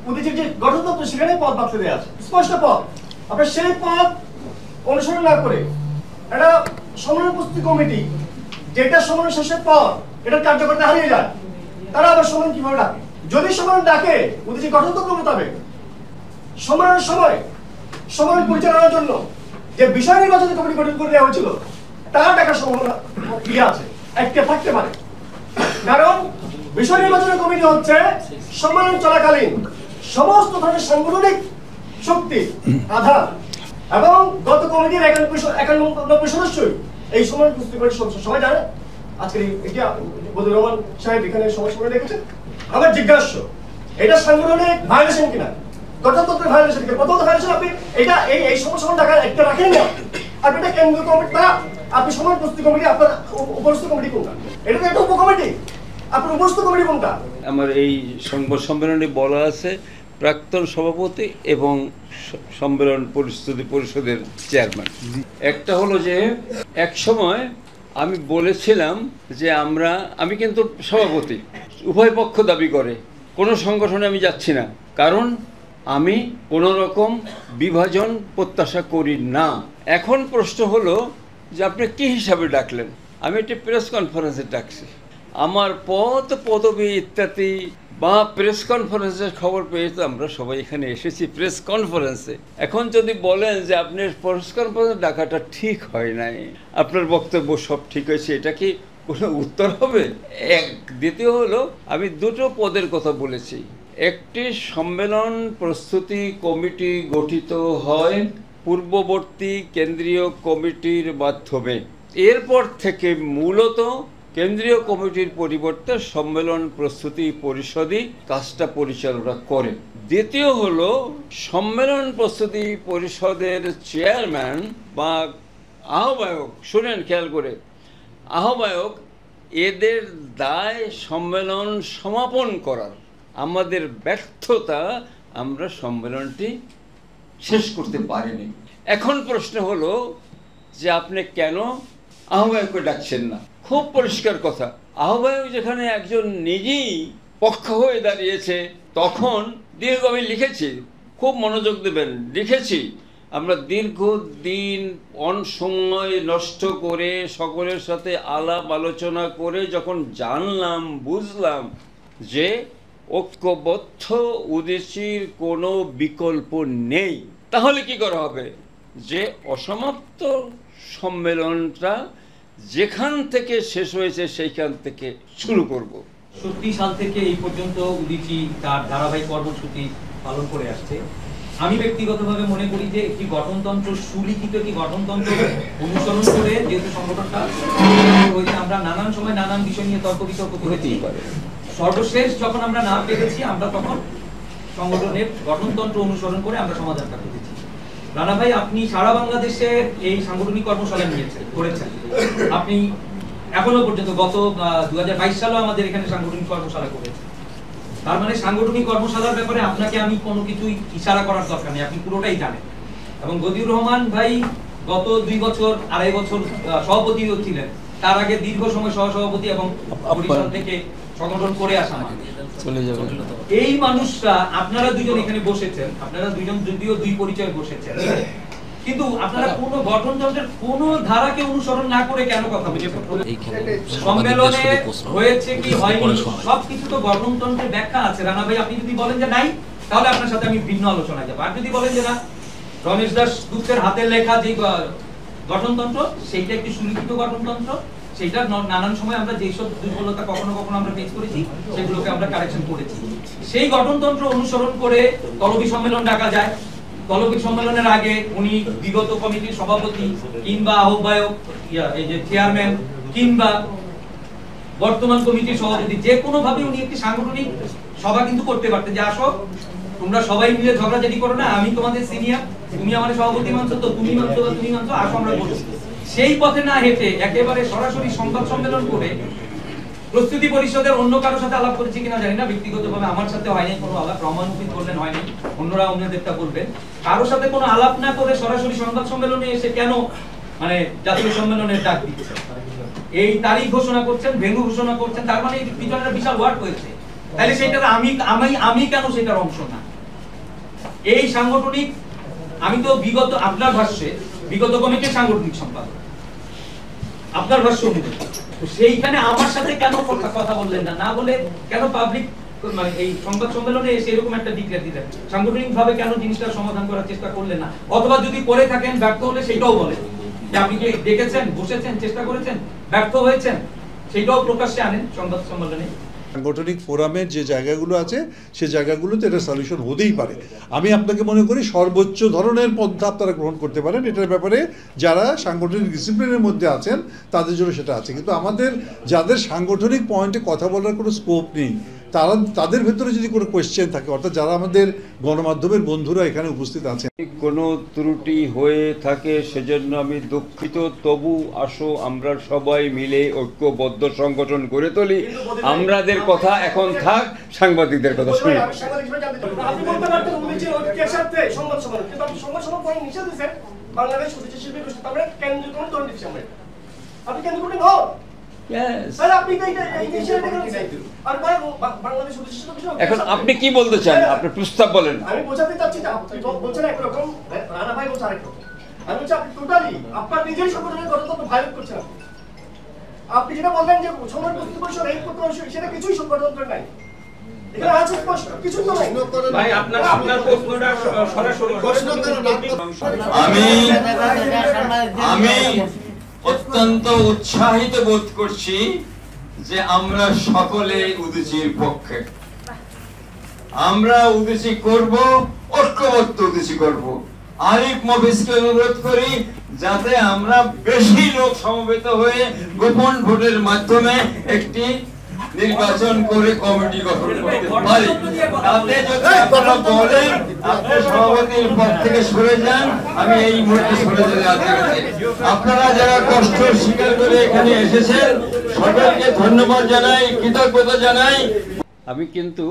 উদীচীর যে গঠনতন্ত্র সেখানে পদ বাক্সে দেওয়া আছে, স্পষ্ট পদ। আপনার সেই পদ অনুসরণ না করে একটা সম্মেলন প্রস্তুতি কমিটি যেটা সম্মেলন শেষের পর এটার কার্যকরিতা হারিয়ে যায়, তারা আবার সম্মেলন কিভাবে ডাকে? যদি সম্মেলন ডাকে উদীচীর গঠনতন্ত্র মোতাবেক সম্মেলনের সময় সম্মেলন পরিচালনার জন্য যে বিষয় নির্বাচনী কমিটি গঠন করে দেওয়া হয়েছিল তারা ডাকার সম্ভাবনা আছে, একটা থাকতে পারে। কারণ বিষয় নির্বাচনী কমিটি হচ্ছে সম্মেলন চলাকালীন সমস্ত ধরনের সাংগঠনিক শক্তি আধার, এবং গত কমিটির 91 সদস্যই এই সম্মেলন প্রস্তুতি কমিটির সদস্য। সবাই জানে আজকে এটা বদিউর রহমান সাহেব এখানে সমস্যা রেখেছেন। আমার জিজ্ঞাসা এটা সাংগঠনিক ভায়োলেশন কিনা, গঠনতন্ত্রের ভায়োলেশন কিনা? প্রথমত ভায়োলেশন আপনি এটা এই সমস্যা ঢাকার একটা রাখেন না, আপনি এটা কেন্দ্রীয় কমিটি বা আপনি সম্মেলন প্রস্তুতি কমিটি, আপনার উপরস্থ কমিটি কোনটা? এটা তো একটা উপকমিটি, আপনার উপরস্থ কমিটি কোনটা? আমার এই সংবাদ সম্মেলনে বলা আছে প্রাক্তন সভাপতি এবং সম্মেলন প্রস্তুতি পরিষদের চেয়ারম্যান। একটা হলো যে এক সময় আমি বলেছিলাম যে আমি কিন্তু সভাপতি, উভয় পক্ষ দাবি করে কোনো সংগঠনে আমি যাচ্ছি না, কারণ আমি কোনো রকম বিভাজন প্রত্যাশা করি না। এখন প্রশ্ন হলো যে আপনি কি হিসাবে ডাকলেন? আমি একটি প্রেস কনফারেন্সে ডাকছি, আমার পদবি ইত্যাদি বা প্রেস কনফারেন্সের খবর পেয়ে তো আমরা সবাই এখানে এসেছি প্রেস কনফারেন্সে। এখন যদি বলেন যে আপনার প্রেস কনফারেন্স ডাকাটা ঠিক হয় নাই, আপনার বক্তব্য সব ঠিক হয়েছে, এটা কি কোনো উত্তর হবে? দ্বিতীয় হলো আমি দুটো পদের কথা বলেছি। একটি সম্মেলন প্রস্তুতি কমিটি গঠিত হয় পূর্ববর্তী কেন্দ্রীয় কমিটির মাধ্যমে, এরপর থেকে মূলত কেন্দ্রীয় কমিটির পরিবর্তে সম্মেলন প্রস্তুতি পরিষদই কাজটা পরিচালনা করে। দ্বিতীয় হলো সম্মেলন প্রস্তুতি পরিষদের চেয়ারম্যান বা আহ্বায়ক, শুনেন খেয়াল করে, আহ্বায়ক এদের দায় সম্মেলন সমাপন করার। আমাদের ব্যর্থতা, আমরা সম্মেলনটি শেষ করতে পারিনি। এখন প্রশ্ন হলো যে আপনি কেন আহ্বায়ককে ডাকছেন না? খুব পরিষ্কার কথা, আহ্বায়ক যেখানে একজন নিজেই পক্ষ হয়ে দাঁড়িয়েছে, তখন দীর্ঘ আমি লিখেছি, খুব মনোযোগ দেবেন, লিখেছি আমরা দীর্ঘদিন সময় নষ্ট করে সকলের সাথে আলাপ আলোচনা করে যখন জানলাম, বুঝলাম যে ঐক্যবদ্ধ উদীচীর কোনো বিকল্প নেই, তাহলে কি করা হবে? যে অসমাপ্ত সম্মেলনটা যেখান থেকে শেষ হয়েছে সেইখান থেকে শুরু করব। 70 সাল থেকে এই পর্যন্ত উদীচী তার ধারাবাহিক কর্মসূচি পালন করে আসছে। আমি ব্যক্তিগতভাবে মনে করি যে একটি গঠনতন্ত্র, সুলিখিত একটি গঠনতন্ত্র অনুসরণ করে যেহেতু সংগঠনটা হয়েছে, আমরা নানান সময় নানান বিষয় নিয়ে তর্ক বিতর্ক করেছি। সর্বশেষ যখন আমরা না পেরেছি, আমরা তখন সংগঠনের গঠনতন্ত্র অনুসরণ করে আমরা সমাধানটা করেছি। রানা ভাই, আপনি সারা বাংলাদেশে এই সাংগঠনিক কর্মশালা করেছেন। আপনি এখনো পর্যন্ত গত 2022 সালেও আমাদের এখানে সাংগঠনিক কর্মশালা করেছেন। তার মানে সাংগঠনিক কর্মশালার ব্যাপারে আপনাকে আমি কোনো কিছুই ইশারা করার দরকার নেই, আপনি পুরোটাই জানেন। এবং বদিউর রহমান ভাই গত 2 বছর 2.5 বছর সভাপতি ছিলেন, তার আগে দীর্ঘ সময় সহসভাপতি এবং বরিশাল থেকে সংগঠন করে আসা চলে যাবে। এই মানুষরা, আপনারা দুজন এখানে বসেছেন, আপনারা দুজন যদিও দুই পরিচয় বসেছেন, কিন্তু আপনারা কোন গঠনতন্ত্রের কোন ধারাকে অনুসরণ না করে কেন কথা বলছেন? সম্মেলনে হয়েছে কি হয়নি সবকিছু তো গঠনতন্ত্রের ব্যাখ্যা আছে। রানা ভাই, আপনি যদি বলেন যে নাই, তাহলে আপনার সাথে আমি ভিন্ন আলোচনায় যাব। আর যদি বলেন যে না, রমেশ দাস গুপ্তের হাতের লেখা যে গঠনতন্ত্র, সেইটা একটি সুলিখিত গঠনতন্ত্র, সেইটা নানান সময় আমরা যেসব দুর্বলতা কখনো কখনো আমরা ফেস করেছি, সেগুলোকে আমরা কারেকশন করেছি। সেই গঠনতন্ত্র অনুসরণ করে তলবি সম্মেলন ডাকা যায়। তলবি সম্মেলনের আগে উনি বিগত কমিটির সভাপতি কিংবা আহ্বায়ক, এই যে চেয়ারম্যান কিংবা বর্তমান কমিটির সভাপতি, যে কোনো ভাবে উনি একটি সাংগঠনিক সভা কিন্তু করতে পারতেন, যে আসো তোমরা সবাই মিলে ঝগড়াঝাটি করো না, আমি তোমাদের সিনিয়র, তুমি আমার সভাপতি মানছো তো তুমি মানছো বা তুমি মানছো, আসো আমরা বলছি। সেই পথে না হেঁটে একেবারে সরাসরি সংবাদ সম্মেলন করে, প্রস্তুতি পরিষদের অন্য কারোর সাথে আলাপ করেছি কিনা জানি না, ব্যক্তিগতভাবে আমার সাথে হয়নি কোনো আলাপ, রহমানুদ্দিন বললেন হয়নি, অন্যরা অন্যদেরটা বলবেন, কারোর সাথে কোনো আলাপ না করে সরাসরি সংবাদ সম্মেলনে এসে কেন মানে জাতীয় সম্মেলনের ডাক দিচ্ছে, এই তারিখ ঘোষণা করছেন, ভেন্যু ঘোষণা করছেন, তার মানে এই পিছনে একটা বিশাল ওয়ার্ক হয়েছে। তাহলে সেটা আমি কেন সেটার অংশ না? এই সাংগঠনিক, আমি তো বিগত আপনার ভাষ্যে বিগত কমিটির সাংগঠনিক সম্পাদক, আপনার ভাষ্য অনুযায়ী, তো সেইখানে আমার সাথে কেন কথা বললেন না, না বলে কেন পাবলিক মানে এই সংবাদ সম্মেলনে এসে এরকম একটা ডিক্লেয়ার দিলেন, সাংগঠনিক ভাবে কেন জিনিসটা সমাধান করার চেষ্টা করলেন না, অথবা যদি করে থাকেন ব্যর্থ হলে সেটাও বলেন যে আপনি কি দেখেছেন, বসেছেন, চেষ্টা করেছেন, ব্যর্থ হয়েছেন, সেটাও প্রকাশ্যে আনেন সংবাদ সম্মেলনে। সাংগঠনিক ফোরামের যে জায়গাগুলো আছে সে জায়গাগুলোতে এটা সলিউশন হতেই পারে। আমি আপনাকে মনে করি সর্বোচ্চ ধরনের পন্থা আপনারা গ্রহণ করতে পারেন এটার ব্যাপারে, যারা সাংগঠনিক ডিসিপ্লিনের মধ্যে আছেন তাদের জন্য সেটা আছে, কিন্তু আমাদের যাদের সাংগঠনিক পয়েন্টে কথা বলার কোনো স্কোপ নেই, তাদের ভেতরে যদি কোনো কোয়েশ্চেন থাকে, অর্থাৎ যারা আমাদের গণমাধ্যমের বন্ধুরা এখানে উপস্থিত আছেন, কোনো ত্রুটি হয়ে থাকে সেজন্য আমি দুঃখিত, তবু আসো আমরা সবাই মিলে ঐক্যবদ্ধ সংগঠন গড়ে তুলি। আমাদের কথা এখন থাক, সাংবাদিকদের কথা শুনি। আমি সাংবাদিক হিসেবে জানতে চাই, আপনি বলতে পারতেন উনিশের ঐক্যের স্বার্থে সংবাদ সম্মেলন, কিন্তু আপনি সংবাদ সম্মেলন করে নিষেধ দিয়েছেন বাংলাদেশ উদীচী শিল্পী গোষ্ঠী, আমরা কেন্দ্রীয় কোনো ধরে দিচ্ছি আমরা, আপনি কেন্দ্র করে নন। স্যার আপনি এই বিষয়ে দেখেন, আর বাংলাদেশ উদীচী শিল্পী গোষ্ঠী এখন আপনি কি বলতে চান, আপনি প্রস্তাব বলেন। আমি বোঝাতে চাচ্ছি যে আপনি বলছেন একরকম, রানা ভাই বলছে আরেক রকম। আমি বলছি আপনি টোটালি আপনার নিজের সংগঠনের গণতন্ত্র ভায়োলেট করছেন। আপনি যেটা বললেন যে সময় প্রস্তুতি পরিষদ এই পরিষদ, সেটা কিছুই গণতন্ত্র নাই, এখানে আছে স্পষ্ট কিছু তো নাই। ভাই আপনার প্রশ্নটা সরাসরি আমি অত্যন্ত উৎসাহিত বোধ করছি যে আমরা সকলে উদীচীর পক্ষে, আমরা উদীচী করব, ঐক্যবদ্ধ উদীচী করব। আরিফ মফিজকে অনুরোধ করি যাতে আমরা বেশি লোক সমবেত হয়ে গোপন ভোটের মাধ্যমে একটি নির্বাচন করে কমিটি গঠন করতে পারি। তাতে যদি আপনারা বলেন আপনি সভাপতির পদ থেকে সরে যান, আমি এই মুহূর্তে সরে যেতে আছি। আপনারা যারা কষ্ট স্বীকার করে এখানে এসেছেন সকলকে ধন্যবাদ জানাই, কৃতজ্ঞতা জানাই। আমি কিন্তু